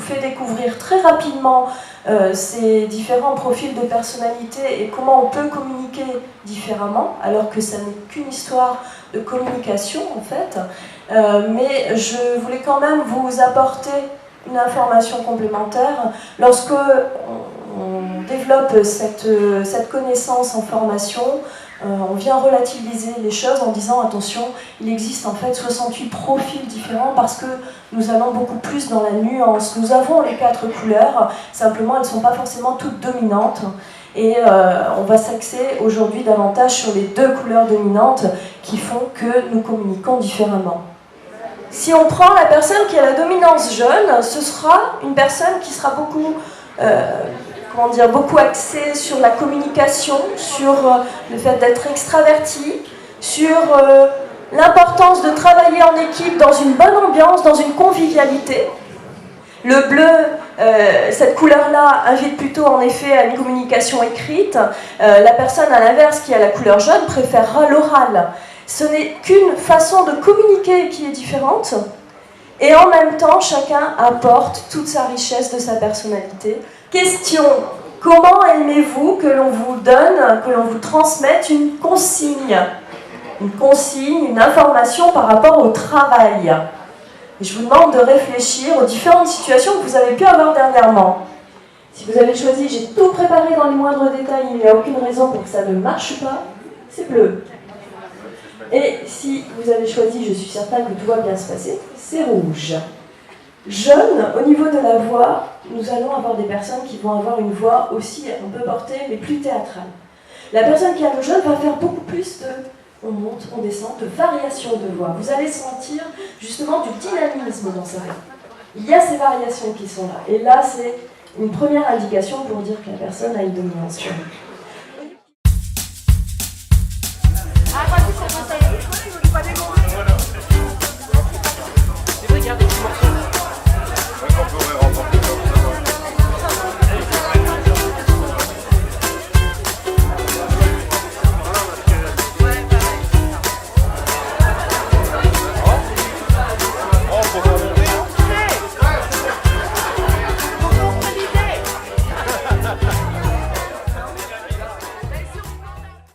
fait découvrir très rapidement ces différents profils de personnalité et comment on peut communiquer différemment, alors que ça n'est qu'une histoire de communication en fait. Mais je voulais quand même vous apporter une information complémentaire. Lorsque on développe cette connaissance en formation, on vient relativiser les choses en disant attention, il existe en fait 68 profils différents parce que nous allons beaucoup plus dans la nuance. Nous avons les 4 couleurs, simplement elles ne sont pas forcément toutes dominantes. Et on va s'axer aujourd'hui davantage sur les 2 couleurs dominantes qui font que nous communiquons différemment. Si on prend la personne qui a la dominance jeune, ce sera une personne qui sera beaucoup axée sur la communication, sur le fait d'être extraverti, sur l'importance de travailler en équipe dans une bonne ambiance, dans une convivialité. Le bleu, cette couleur-là, invite plutôt en effet à une communication écrite. La personne à l'inverse qui a la couleur jaune préférera l'oral. Ce n'est qu'une façon de communiquer qui est différente. Et en même temps, chacun apporte toute sa richesse de sa personnalité. Question, comment aimez-vous que l'on vous donne, que l'on vous transmette une consigne, une information par rapport au travail? Et je vous demande de réfléchir aux différentes situations que vous avez pu avoir dernièrement. Si vous avez choisi, j'ai tout préparé dans les moindres détails, il n'y a aucune raison pour que ça ne marche pas, c'est bleu. Et si vous avez choisi, je suis certain que tout va bien se passer, c'est rouge. Jaune, au niveau de la voix, nous allons avoir des personnes qui vont avoir une voix aussi un peu portée, mais plus théâtrale. La personne qui a le jaune va faire beaucoup plus de on monte, on descend, de variations de voix. Vous allez sentir justement du dynamisme dans sa voix. Il y a ces variations qui sont là. Et là, c'est une première indication pour dire que la personne a une dominance jaune. Ah,